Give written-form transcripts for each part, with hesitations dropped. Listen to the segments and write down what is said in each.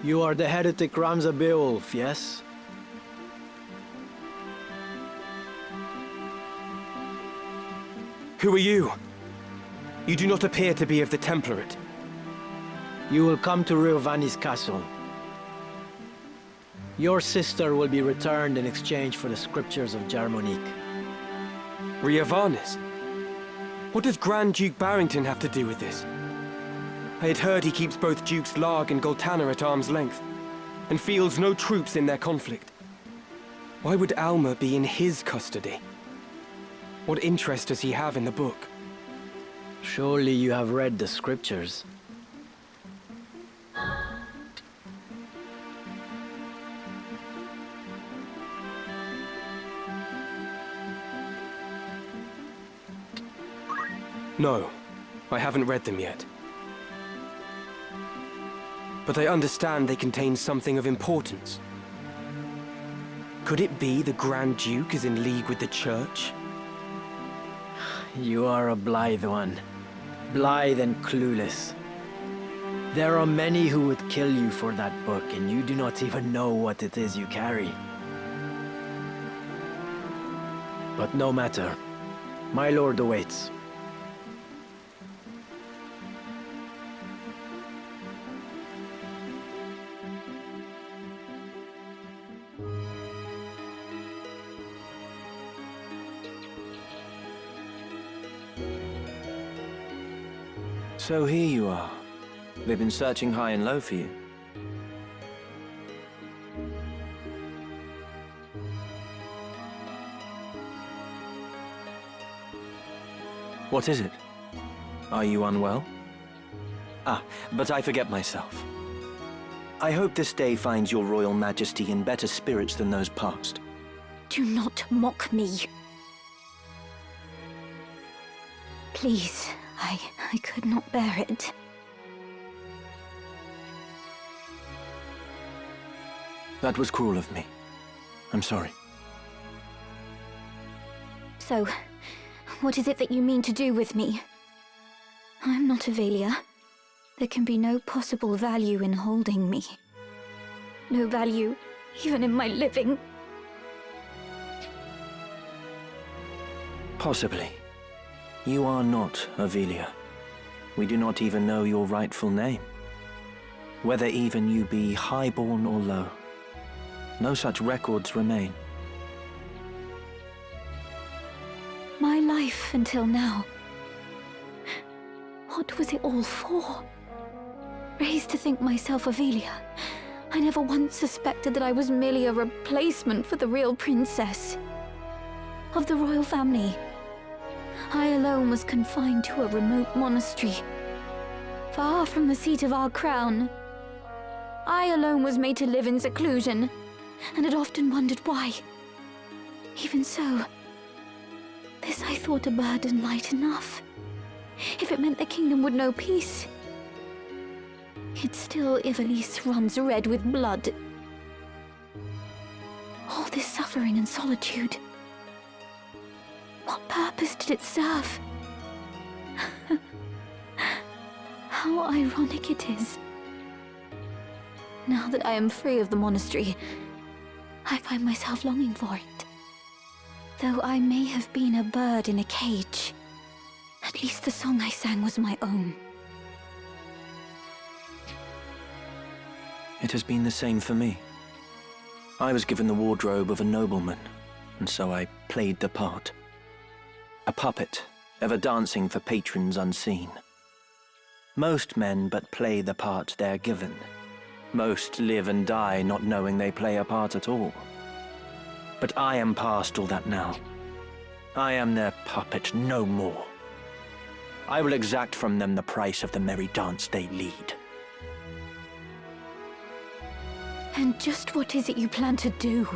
You are the heretic Ramza Beowulf, yes? Who are you? You do not appear to be of the Template. You will come to Riovani's castle. Your sister will be returned in exchange for the scriptures of Jarmonique. Riovanis? What does Grand Duke Barrington have to do with this? I had heard he keeps both Dukes Larg and Goltana at arm's length, and fields no troops in their conflict. Why would Alma be in his custody? What interest does he have in the book? Surely you have read the scriptures. No, I haven't read them yet. But I understand they contain something of importance. Could it be the Grand Duke is in league with the Church? You are a blithe one. Blithe and clueless. There are many who would kill you for that book, and you do not even know what it is you carry. But no matter. My lord awaits. So here you are. They've been searching high and low for you. What is it? Are you unwell? Ah, but I forget myself. I hope this day finds your Royal Majesty in better spirits than those past. Do not mock me. Please, I could not bear it. That was cruel of me. I'm sorry. So, what is it that you mean to do with me? I'm not Avelia. There can be no possible value in holding me. No value, even in my living. Possibly. You are not Avelia. We do not even know your rightful name. Whether even you be highborn or low. No such records remain. My life until now. What was it all for? Raised to think myself Avelia, I never once suspected that I was merely a replacement for the real princess. Of the royal family. I alone was confined to a remote monastery, far from the seat of our crown. I alone was made to live in seclusion, and had often wondered why. Even so, this I thought a burden light enough. If it meant the kingdom would know peace. Yet still Ivalice runs red with blood. All this suffering and solitude. What purpose did it serve? How ironic it is. Now that I am free of the monastery, I find myself longing for it. Though I may have been a bird in a cage, at least the song I sang was my own. It has been the same for me. I was given the wardrobe of a nobleman, and so I played the part. A puppet, ever dancing for patrons unseen. Most men but play the part they're given. Most live and die not knowing they play a part at all. But I am past all that now. I am their puppet no more. I will exact from them the price of the merry dance they lead. And just what is it you plan to do?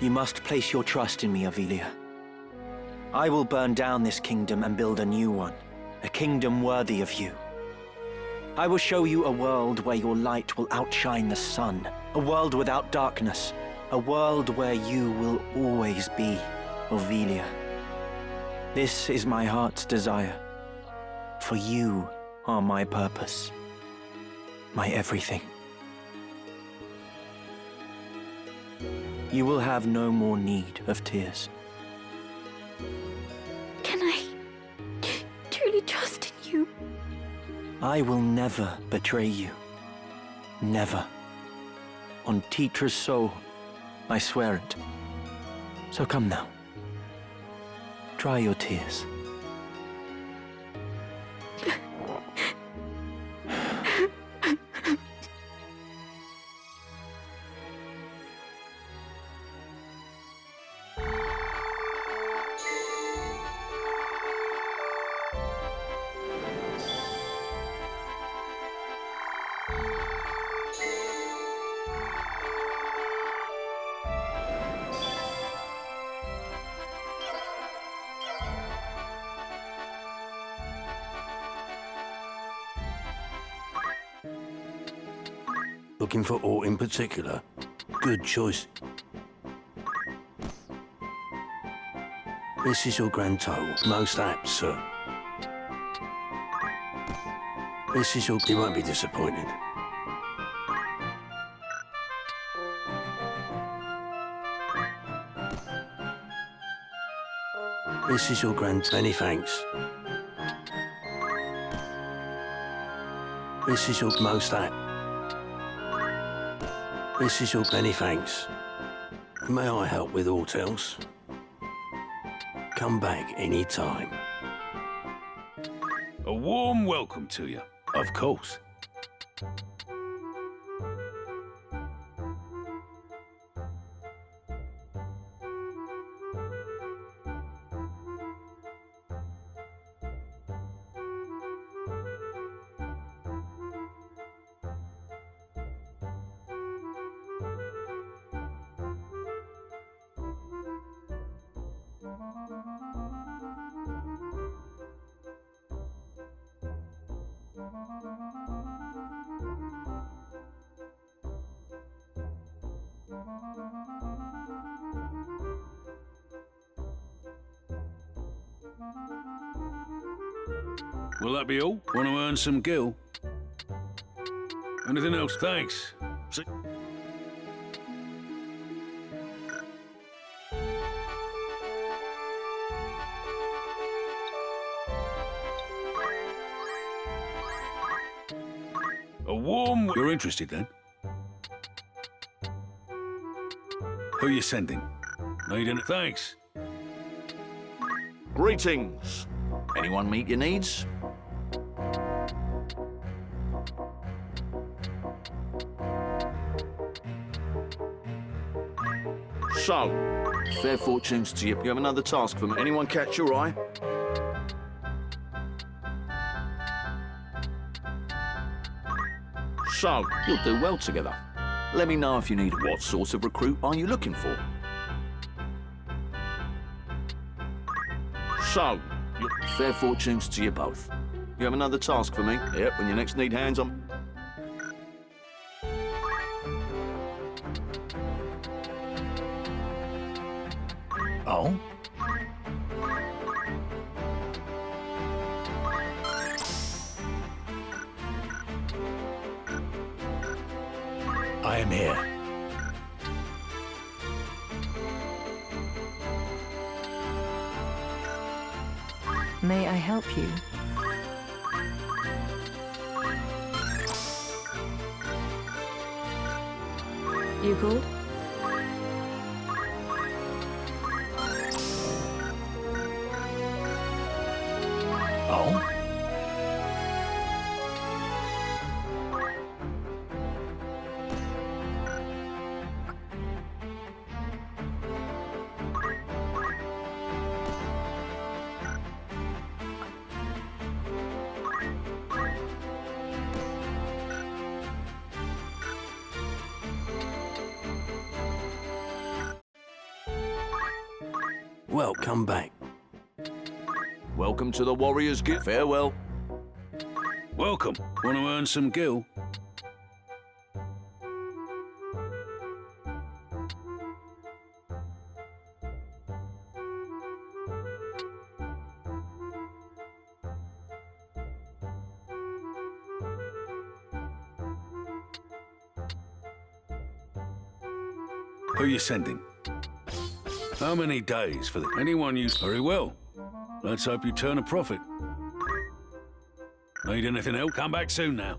You must place your trust in me, Avelia. I will burn down this kingdom and build a new one. A kingdom worthy of you. I will show you a world where your light will outshine the sun. A world without darkness. A world where you will always be, Ovilia. This is my heart's desire. For you are my purpose. My everything. You will have no more need of tears. Can I truly trust in you? I will never betray you. Never. On Titra's soul, I swear it. So come now. Dry your tears. Looking for aught in particular? Good choice. This is your grand total. Most apt, sir. This is your... You won't be disappointed. This is your grand... Many thanks. This is your most apt. This is your many thanks. May I help with aught else? Come back any time. A warm welcome to you, of course. Will that be all? Want to earn some gil? Anything else? Thanks. See A warm... You're interested, then? Who you sending? Need any... Thanks. Greetings. Anyone meet your needs? So, fair fortunes to you. You have another task for me. Anyone catch your eye? So, you'll do well together. Let me know if you need. What sort of recruit are you looking for? So, fair fortunes to you both. You have another task for me? Yep, when you next need hands on... Oh? I am here. May I help you? You called? Oh? Well, come back. Welcome to the Warriors Guild. Farewell. Welcome. Want to earn some gil? Who you sending? How many days for anyone you... Very well. Let's hope you turn a profit. Need anything else? Come back soon now.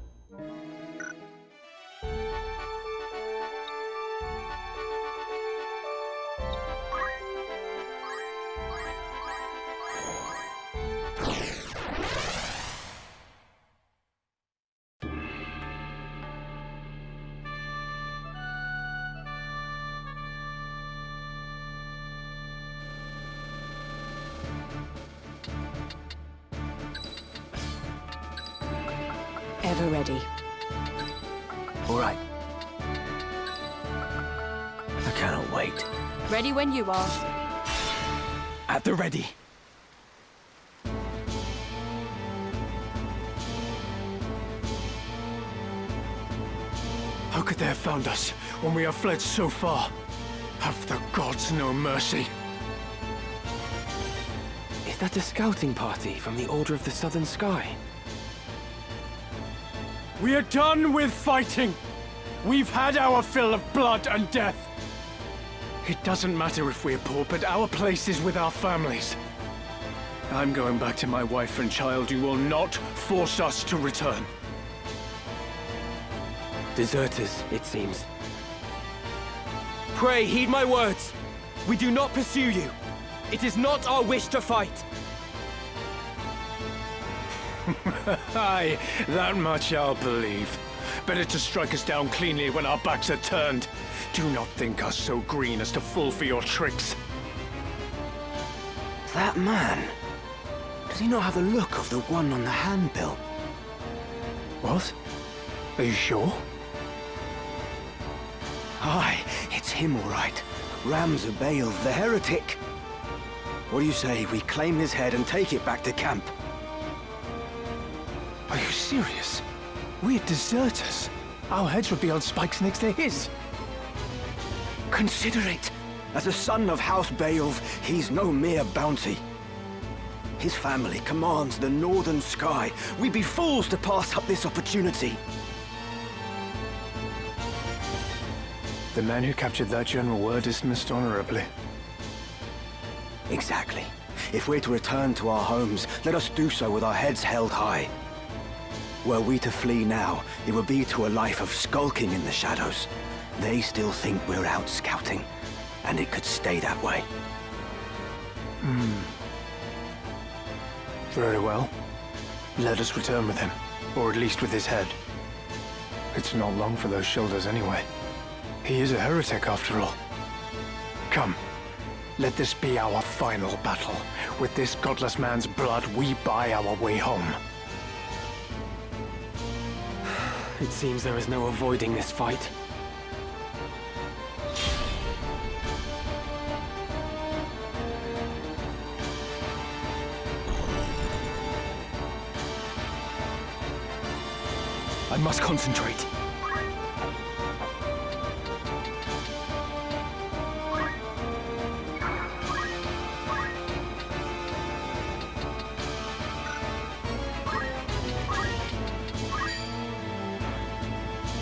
Ever ready. All right. I cannot wait. Ready when you are. At the ready. How could they have found us when we have fled so far? Have the gods no mercy? Is that a scouting party from the Order of the Southern Sky? We are done with fighting! We've had our fill of blood and death! It doesn't matter if we're poor, but our place is with our families. I'm going back to my wife and child. You will not force us to return. Deserters, it seems. Pray, heed my words. We do not pursue you. It is not our wish to fight. Aye, that much I'll believe. Better to strike us down cleanly when our backs are turned. Do not think us so green as to fall for your tricks. That man? Does he not have the look of the one on the handbill? What? Are you sure? Aye, it's him all right. Ram-Zabael, the heretic. What do you say we claim his head and take it back to camp? Are you serious? We're deserters. Our heads would be on spikes next to his. Consider it. As a son of House Beowulf, he's no mere bounty. His family commands the northern sky. We'd be fools to pass up this opportunity. The man who captured that general were dismissed honorably. Exactly. If we're to return to our homes, let us do so with our heads held high. Were we to flee now, it would be to a life of skulking in the shadows. They still think we're out scouting, and it could stay that way. Very well. Let us return with him, or at least with his head. It's not long for those shoulders anyway. He is a heretic after all. Come, let this be our final battle. With this godless man's blood, we buy our way home. It seems there is no avoiding this fight. I must concentrate.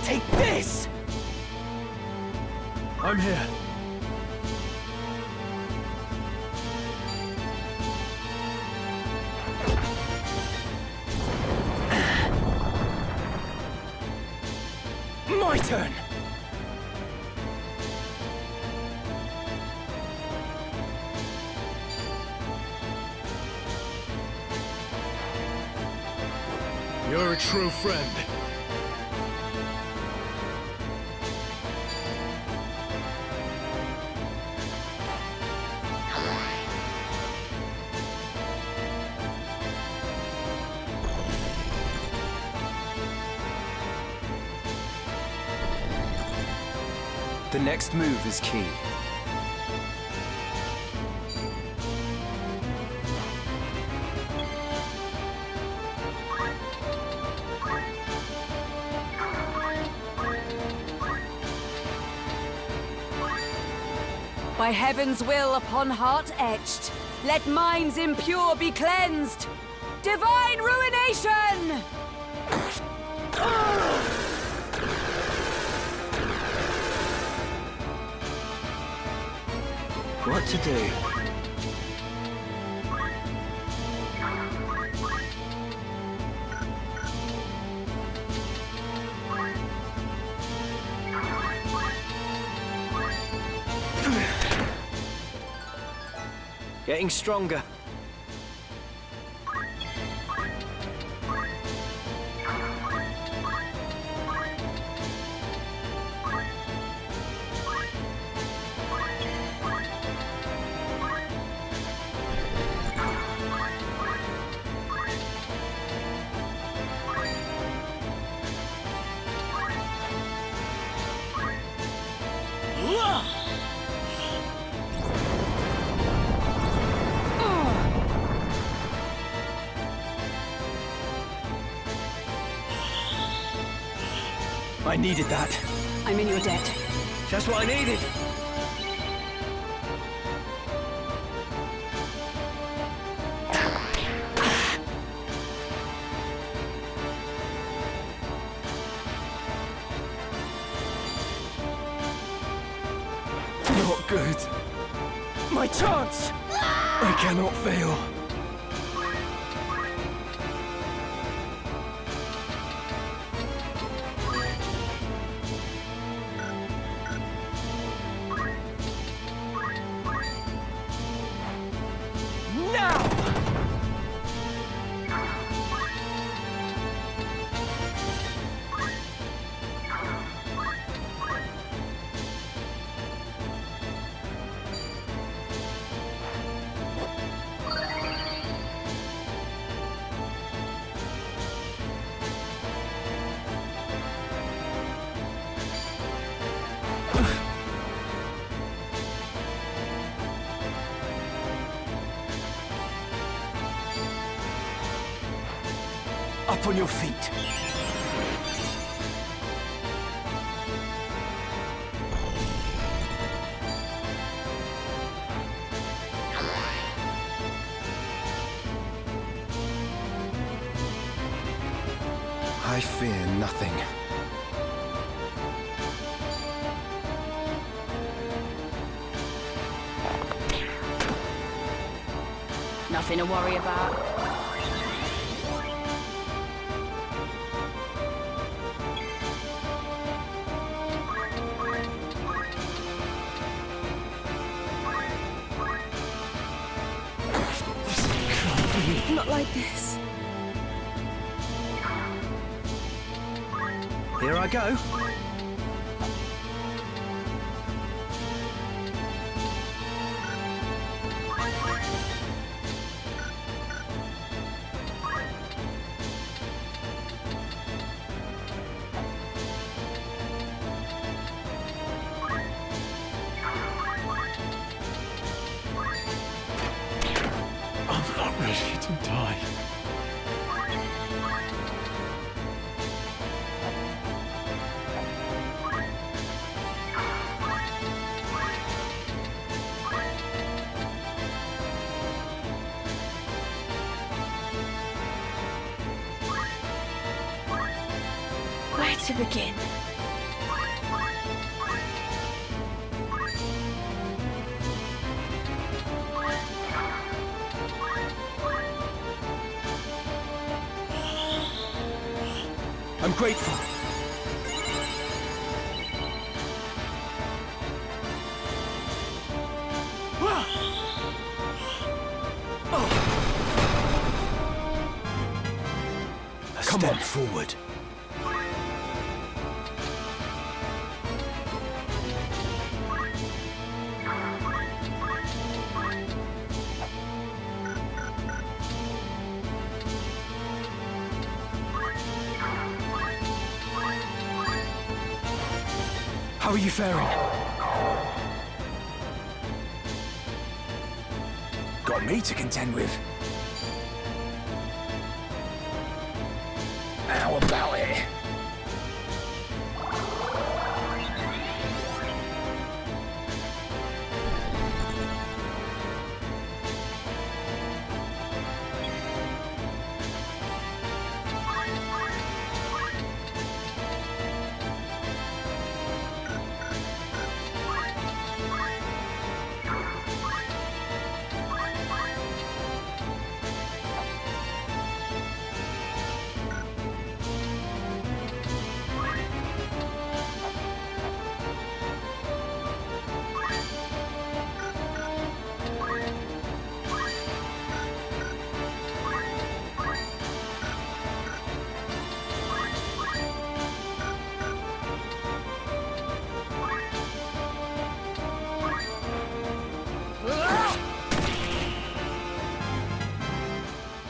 Take this! I'm here. My turn! You're a true friend. The next move is key. By heaven's will upon heart etched, let minds impure be cleansed. Divine ruination! What to do? Getting stronger. I needed that. I'm in your debt. Just what I needed. Not good. My chance! I cannot fail. Up on your feet. I fear nothing. Nothing to worry about. Not like this. Here I go. I'm not ready to die. Where to begin? I'm grateful. Come on, forward. How are you faring? Got me to contend with. How about it?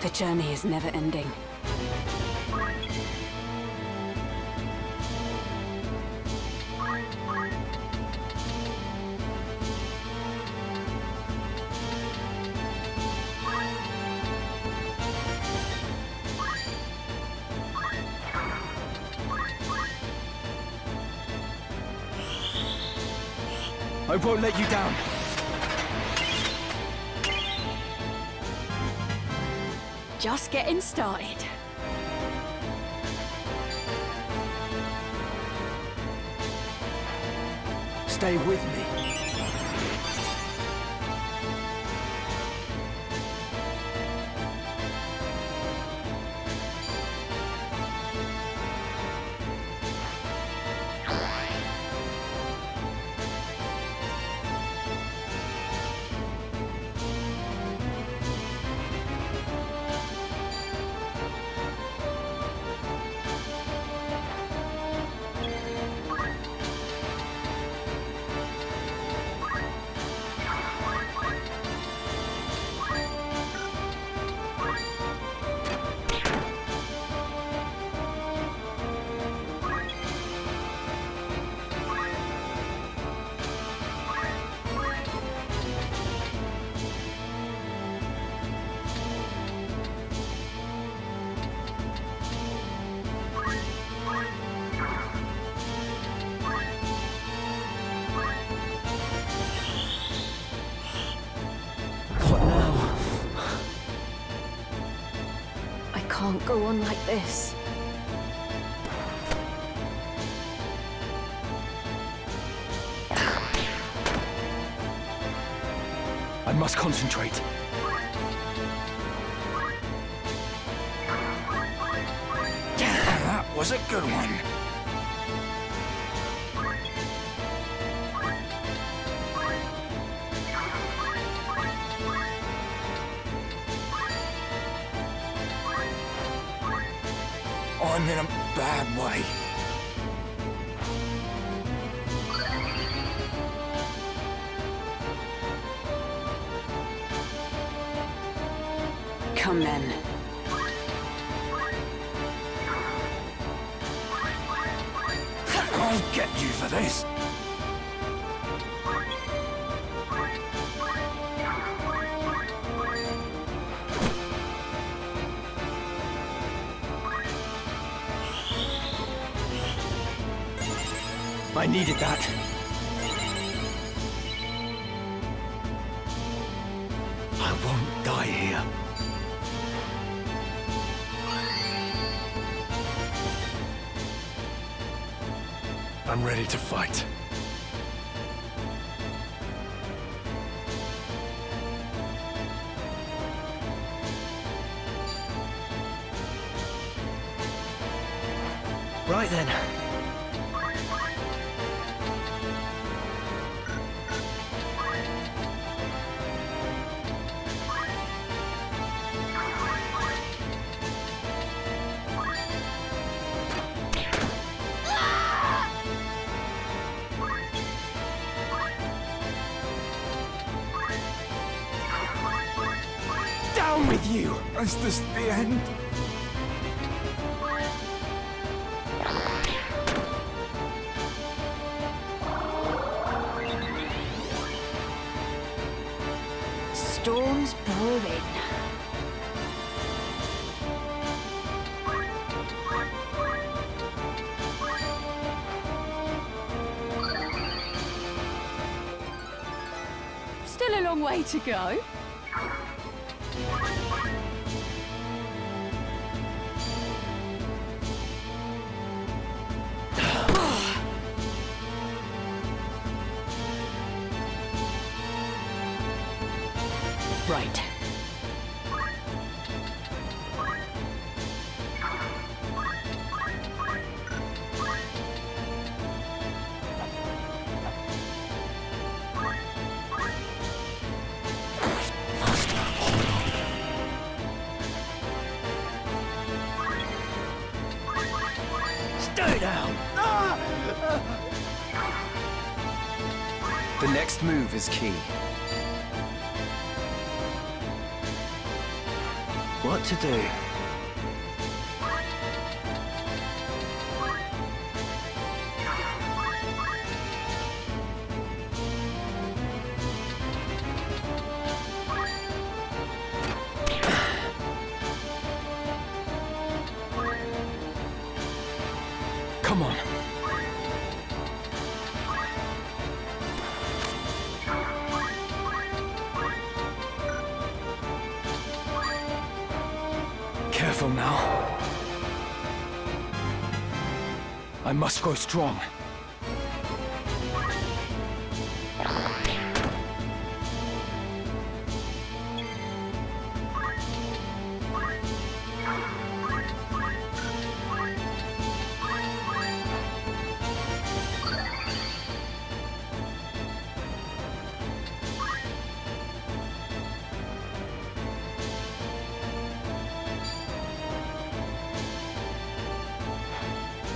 The journey is never ending. I won't let you down. Just getting started. Stay with me. Can't go on like this. I must concentrate. That was a good one. I'm in a bad way. Come then. I'll get you for this. I needed that. I won't die here. I'm ready to fight. Right then. Down with you! Is this the end? Storm's brewing. Still a long way to go. Right. Stay down! The next move is key. What to do? Come on. Careful now. I must grow strong.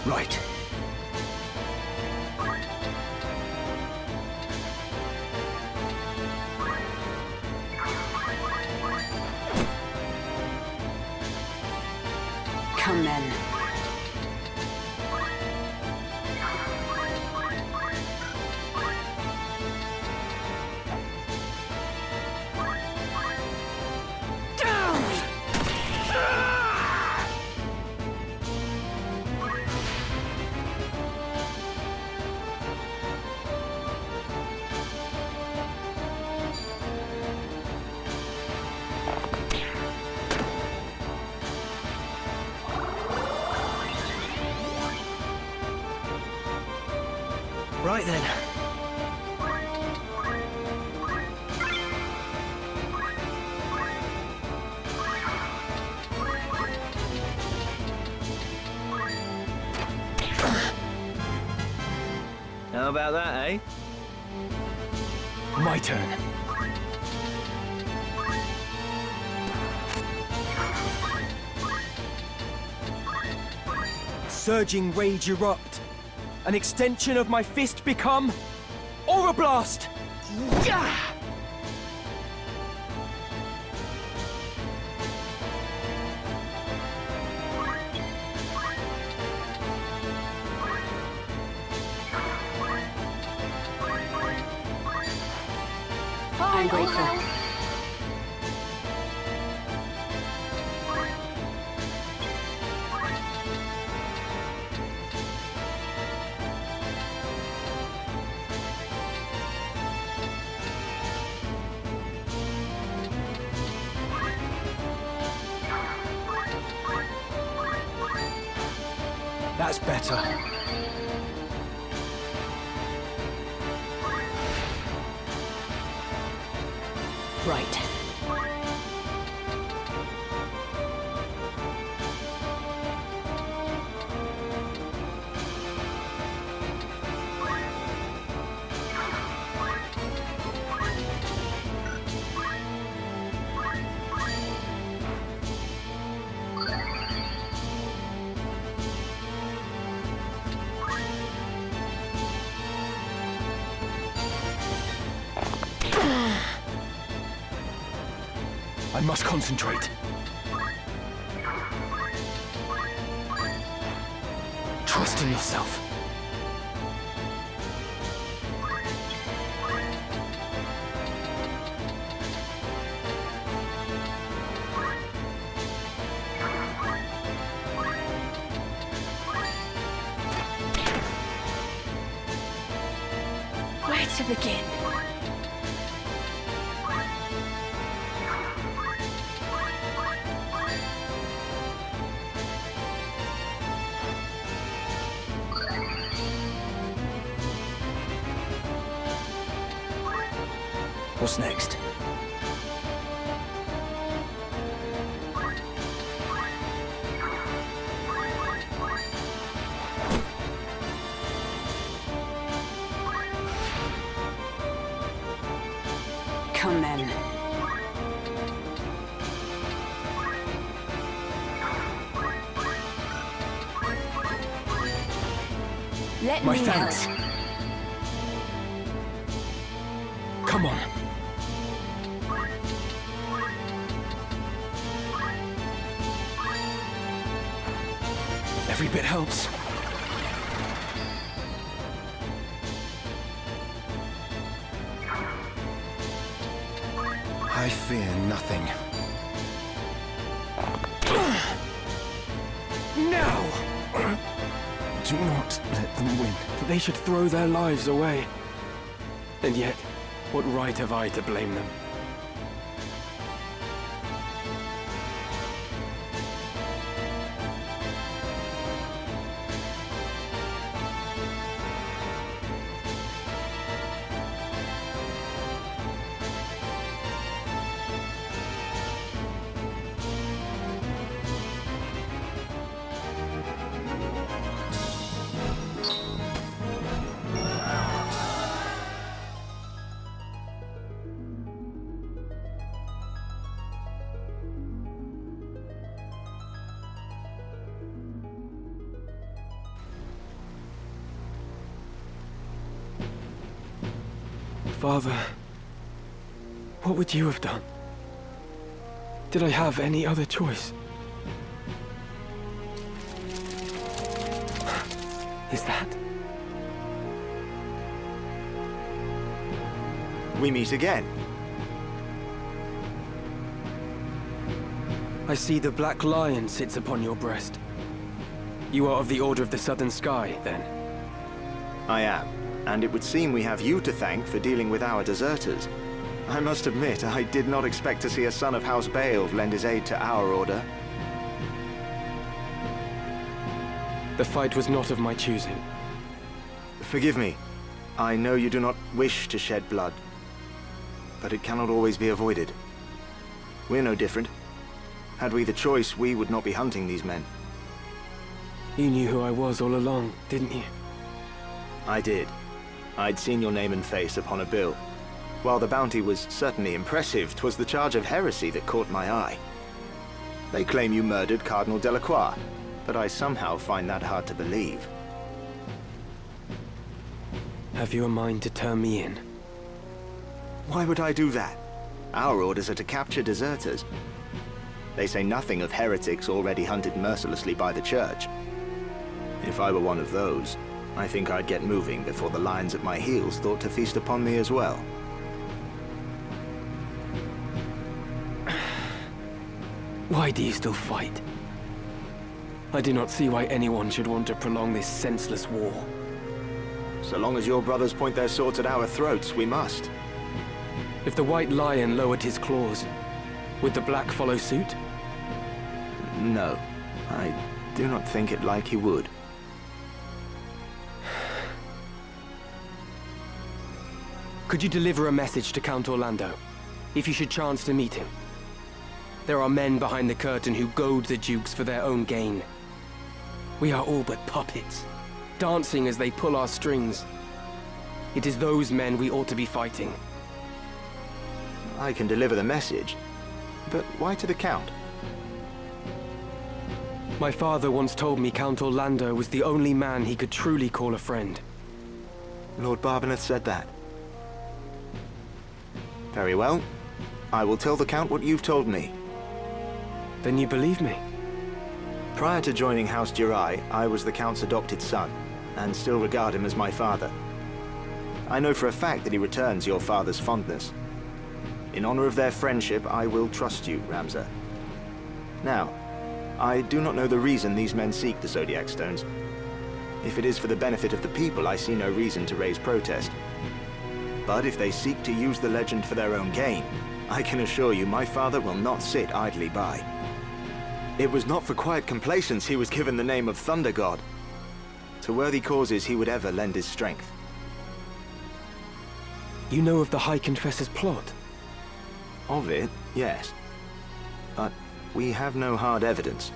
Right. Come then. Right then. How about that, eh? My turn. Surging rage erupt. An extension of my fist become... Aura Blast! Yeah! I'm grateful. That's better. Right. I must concentrate. Trust in yourself. Where to begin? What's next? Come then. Let My me thanks. help. Come on. Every bit helps. I fear nothing. Now! Do not let them win. They should throw their lives away. And yet, what right have I to blame them? Father, what would you have done? Did I have any other choice? Is that? We meet again. I see the Black Lion sits upon your breast. You are of the Order of the Southern Sky, then? I am. And it would seem we have you to thank for dealing with our deserters. I must admit, I did not expect to see a son of House Beowulf lend his aid to our order. The fight was not of my choosing. Forgive me. I know you do not wish to shed blood. But it cannot always be avoided. We're no different. Had we the choice, we would not be hunting these men. You knew who I was all along, didn't you? I did. I'd seen your name and face upon a bill. While the bounty was certainly impressive, 'twas the charge of heresy that caught my eye. They claim you murdered Cardinal Delacroix, but I somehow find that hard to believe. Have you a mind to turn me in? Why would I do that? Our orders are to capture deserters. They say nothing of heretics already hunted mercilessly by the Church. If I were one of those, I think I'd get moving before the lions at my heels thought to feast upon me as well. Why do you still fight? I do not see why anyone should want to prolong this senseless war. So long as your brothers point their swords at our throats, we must. If the White Lion lowered his claws, would the Black follow suit? No, I do not think it like he would. Could you deliver a message to Count Orlando, if you should chance to meet him? There are men behind the curtain who goad the dukes for their own gain. We are all but puppets, dancing as they pull our strings. It is those men we ought to be fighting. I can deliver the message, but why to the Count? My father once told me Count Orlando was the only man he could truly call a friend. Lord Barbeneth said that. Very well. I will tell the Count what you've told me. Then you believe me? Prior to joining House Durai, I was the Count's adopted son, and still regard him as my father. I know for a fact that he returns your father's fondness. In honor of their friendship, I will trust you, Ramza. Now, I do not know the reason these men seek the Zodiac Stones. If it is for the benefit of the people, I see no reason to raise protest. But if they seek to use the legend for their own gain, I can assure you my father will not sit idly by. It was not for quiet complacence he was given the name of Thunder God. To worthy causes he would ever lend his strength. You know of the High Confessor's plot? Of it, yes. But we have no hard evidence.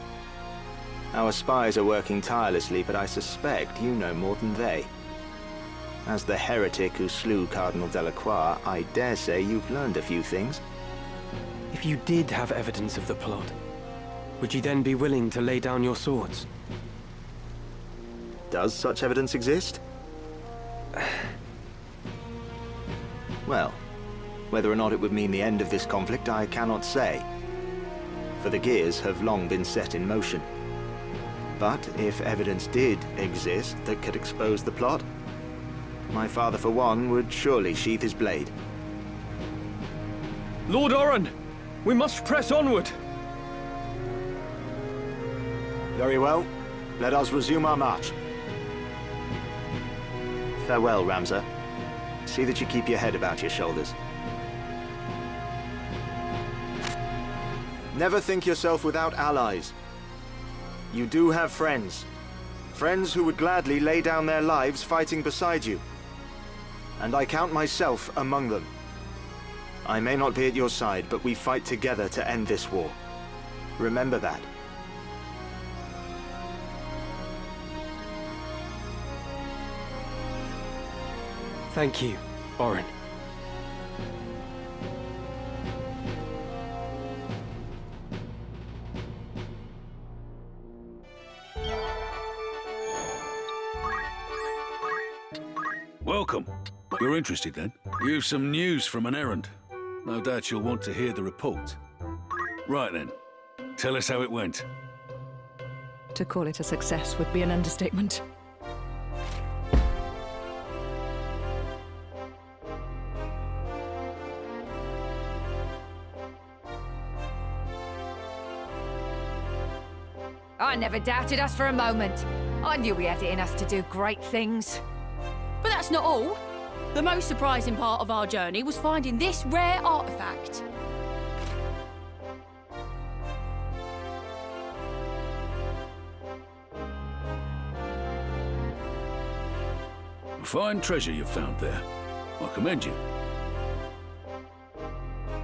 Our spies are working tirelessly, but I suspect you know more than they. As the heretic who slew Cardinal Delacroix, I dare say you've learned a few things. If you did have evidence of the plot, would you then be willing to lay down your swords? Does such evidence exist? Well, whether or not it would mean the end of this conflict, I cannot say. For the gears have long been set in motion. But if evidence did exist that could expose the plot, my father, for one, would surely sheath his blade. Lord Oran, we must press onward. Very well. Let us resume our march. Farewell, Ramsar. See that you keep your head about your shoulders. Never think yourself without allies. You do have friends. Friends who would gladly lay down their lives fighting beside you. And I count myself among them. I may not be at your side, but we fight together to end this war. Remember that. Thank you, Oran. Welcome. You're interested then? You've some news from an errand. No doubt you'll want to hear the report. Right then. Tell us how it went. To call it a success would be an understatement. I never doubted us for a moment. I knew we had it in us to do great things. But that's not all. The most surprising part of our journey was finding this rare artifact. A fine treasure you've found there. I commend you.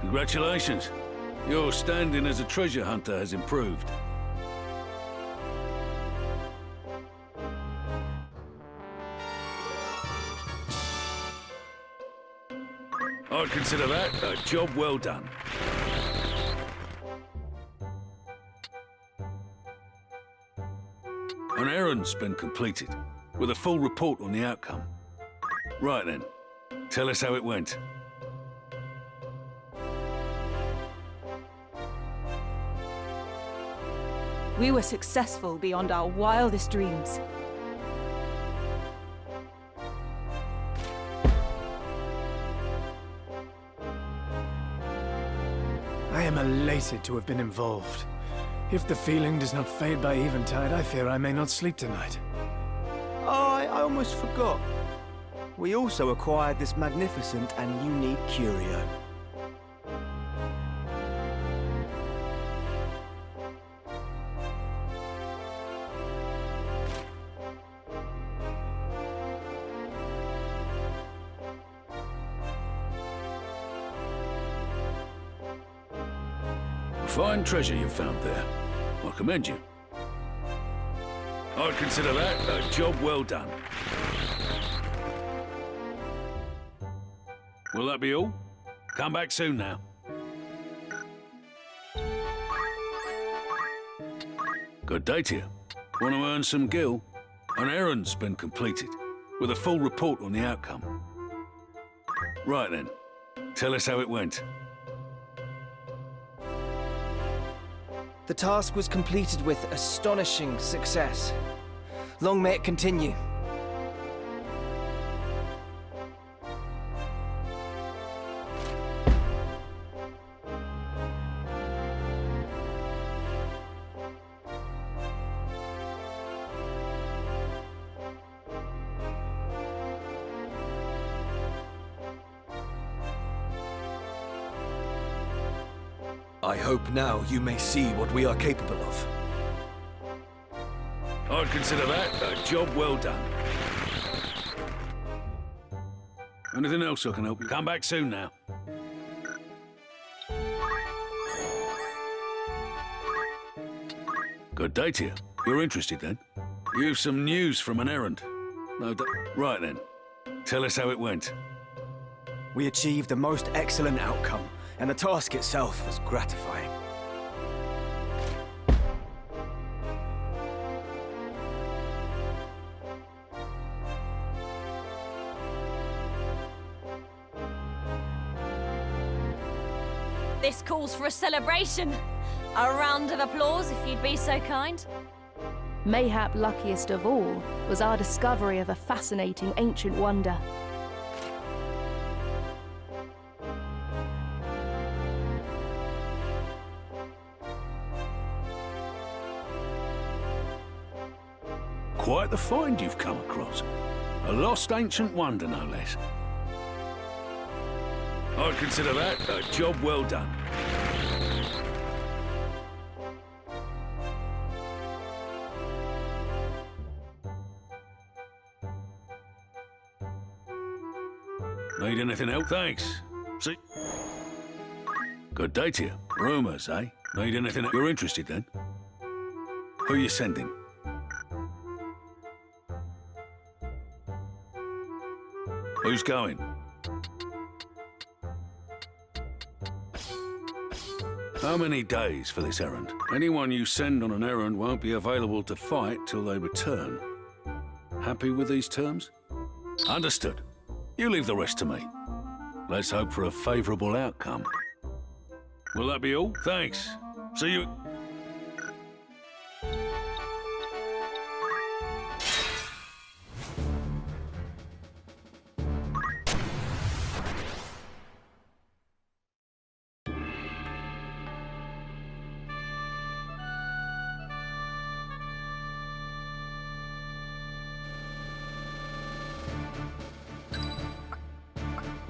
Congratulations. Your standing as a treasure hunter has improved. I'd consider that a job well done. An errand's been completed, with a full report on the outcome. Right then, tell us how it went. We were successful beyond our wildest dreams. I am elated to have been involved. If the feeling does not fade by eventide, I fear I may not sleep tonight. Oh, I almost forgot. We also acquired this magnificent and unique curio. Fine treasure you found there. I commend you. I'd consider that a job well done. Will that be all? Come back soon now. Good day to you. Want to earn some gil? An errand's been completed, with a full report on the outcome. Right then, tell us how it went. The task was completed with astonishing success. Long may it continue. I hope now you may see what we are capable of. I'd consider that a job well done. Anything else I can help you? Come back soon now. Good day to you. You're interested then? You've some news from an errand. No, right then. Tell us how it went. We achieved a most excellent outcome, and the task itself was gratifying. This calls for a celebration. A round of applause, if you'd be so kind. Mayhap luckiest of all was our discovery of a fascinating ancient wonder. Quite the find you've come across. A lost ancient wonder, no less. I'd consider that a job well done. Need anything else? Thanks. See? Good day to you. Rumours, eh? Need anything? You're interested, then? Who you sending? Who's going? How many days for this errand? Anyone you send on an errand won't be available to fight till they return. Happy with these terms? Understood. You leave the rest to me. Let's hope for a favourable outcome. Will that be all? Thanks. See you...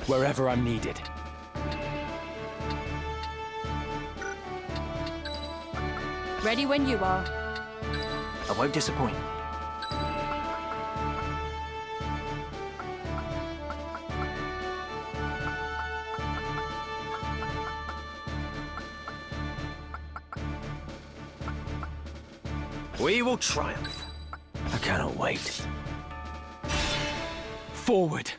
Wherever I'm needed. Ready when you are. I won't disappoint. We will triumph. I cannot wait. Forward!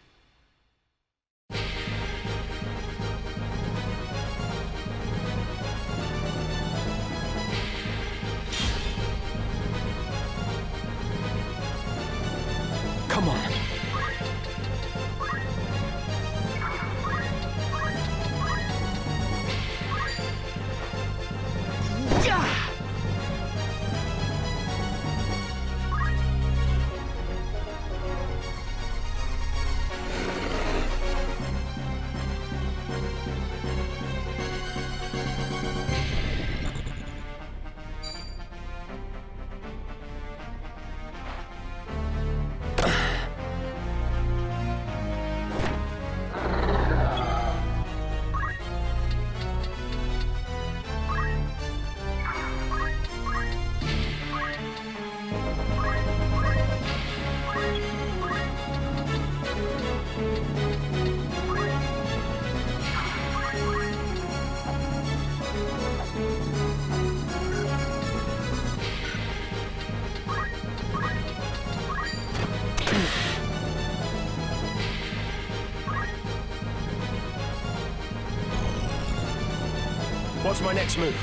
Come on. What's my next move?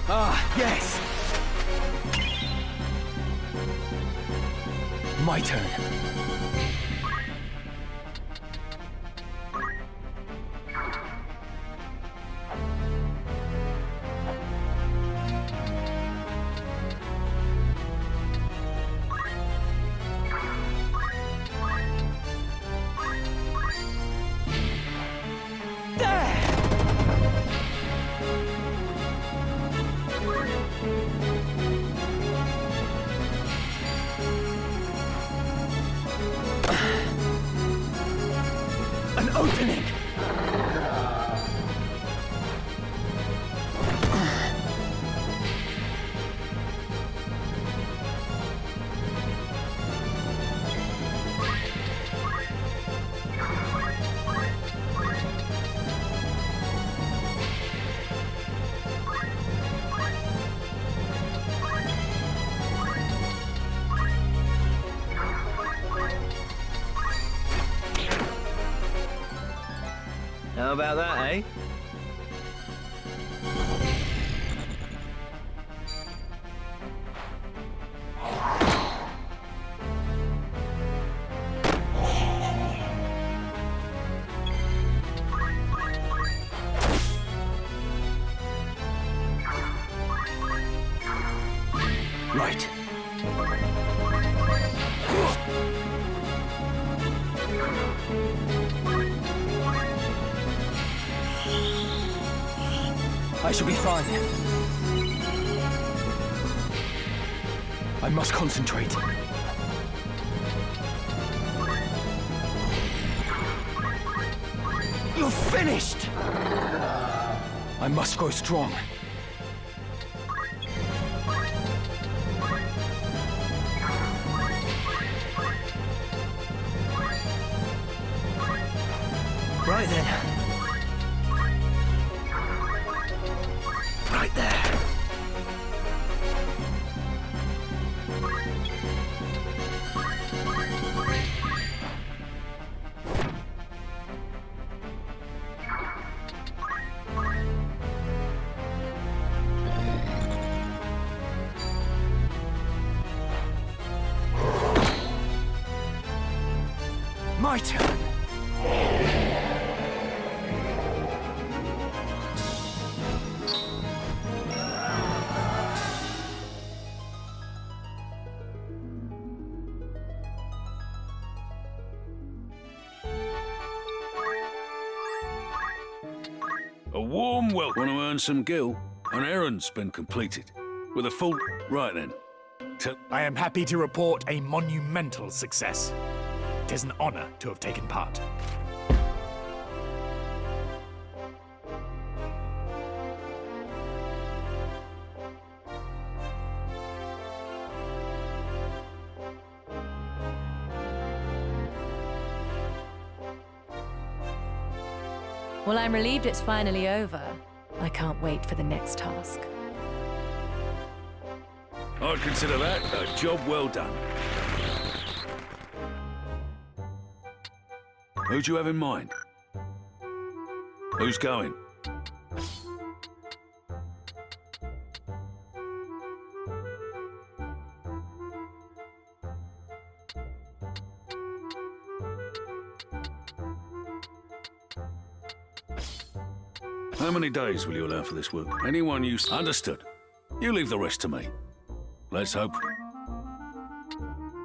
Ah, yes! My turn. An opening! How about that, eh? I shall be fine. I must concentrate. You're finished! I must grow strong. Right then. Right there. My turn. A warm welcome. Want to earn some gil? An errand's been completed. With a full... Right then. I am happy to report a monumental success. It is an honor to have taken part. Well, I'm relieved it's finally over. I can't wait for the next task. I'd consider that a job well done. Who do you have in mind? Who's going? How many days will you allow for this work? Anyone you... Understood. You leave the rest to me. Let's hope.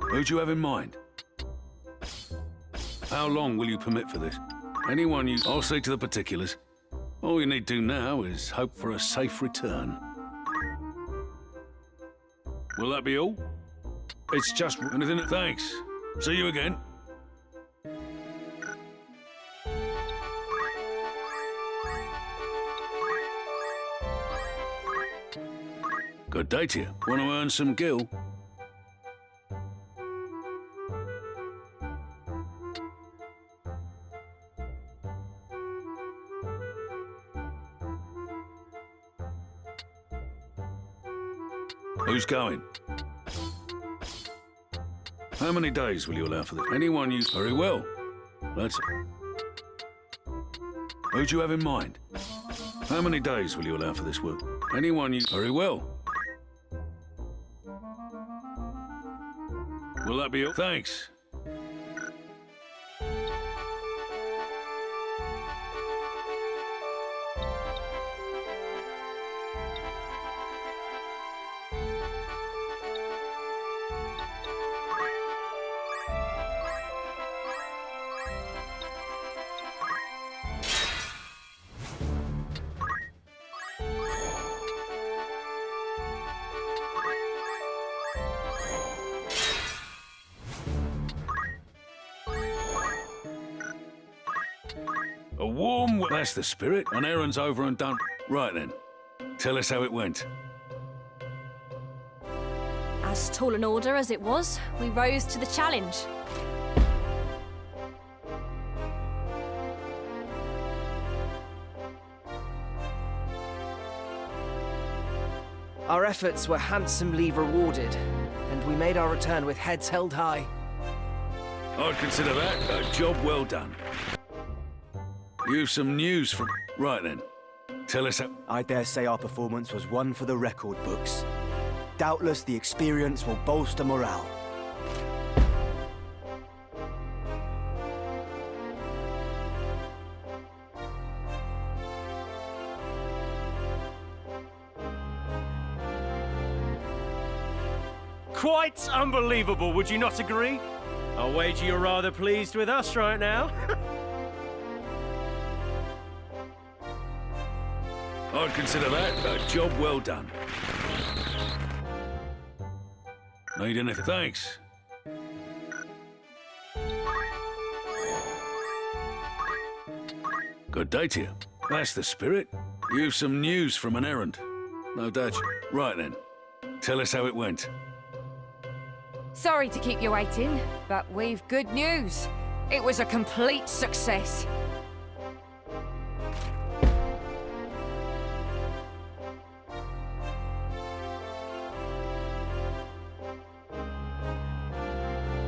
Who do you have in mind? How long will you permit for this? Anyone you... I'll see to the particulars. All you need to do now is hope for a safe return. Will that be all? It's just... Anything... Thanks. See you again. Good day to you. Want to earn some gil? Who's going? How many days will you allow for this? Anyone you... Very well. Let's... Who do you have in mind? How many days will you allow for this work? Anyone you... Very well. Will that be all? Thanks. A warm... That's the spirit. An errand's over and done. Right then. Tell us how it went. As tall an order as it was, we rose to the challenge. Our efforts were handsomely rewarded, and we made our return with heads held high. I'd consider that a job well done. You've some news from... Right then. Tell us how... I dare say our performance was one for the record books. Doubtless the experience will bolster morale. Quite unbelievable, would you not agree? I'll wager you're rather pleased with us right now. I'd consider that a job well done. Need anything? Thanks. Good day to you. That's the spirit. You've some news from an errand. No doubt. Right then. Tell us how it went. Sorry to keep you waiting, but we've good news. It was a complete success.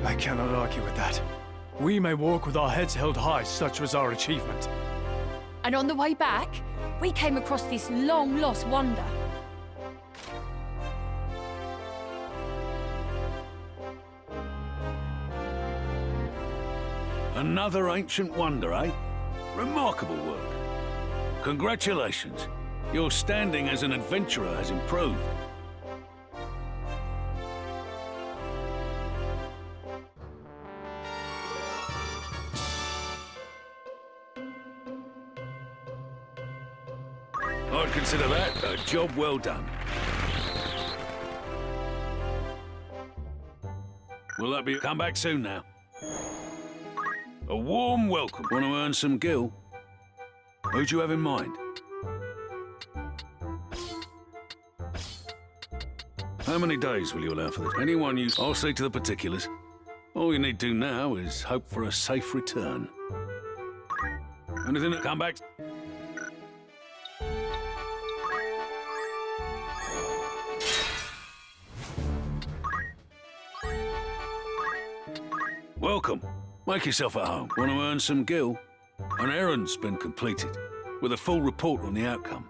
I cannot argue with that. We may walk with our heads held high, such was our achievement. And on the way back, we came across this long-lost wonder. Another ancient wonder, eh? Remarkable work. Congratulations. Your standing as an adventurer has improved. I'd consider that a job well done. Will that be... Come back soon now. A warm welcome. Want to earn some gil? Who do you have in mind? How many days will you allow for this? Anyone you... I'll see to the particulars. All you need to do now is hope for a safe return. Anything that come back... Welcome. Make yourself at home. Want to earn some gil? An errand's been completed, with a full report on the outcome.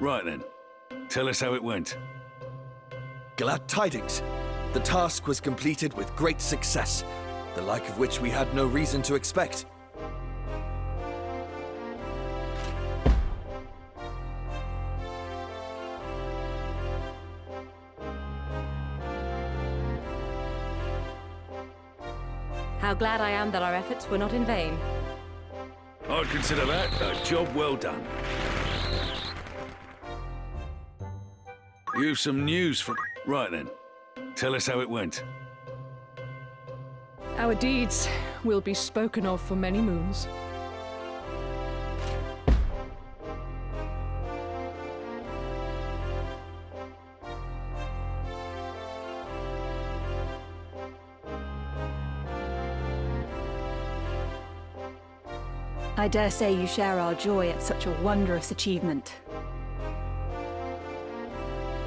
Right then. Tell us how it went. Glad tidings. The task was completed with great success, the like of which we had no reason to expect. How glad I am that our efforts were not in vain. I'd consider that a job well done. You've some news from... Right then. Tell us how it went. Our deeds will be spoken of for many moons. I dare say you share our joy at such a wondrous achievement.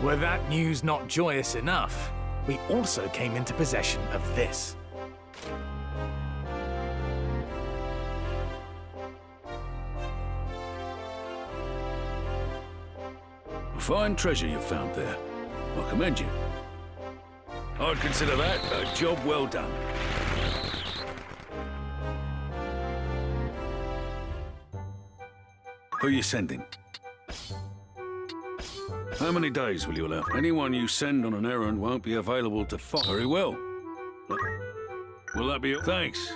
Were that news not joyous enough, we also came into possession of this. A fine treasure you've found there. I commend you. I'd consider that a job well done. Who are you sending? How many days will you allow? Anyone you send on an errand won't be available to fight. Very well. Will that be... Thanks.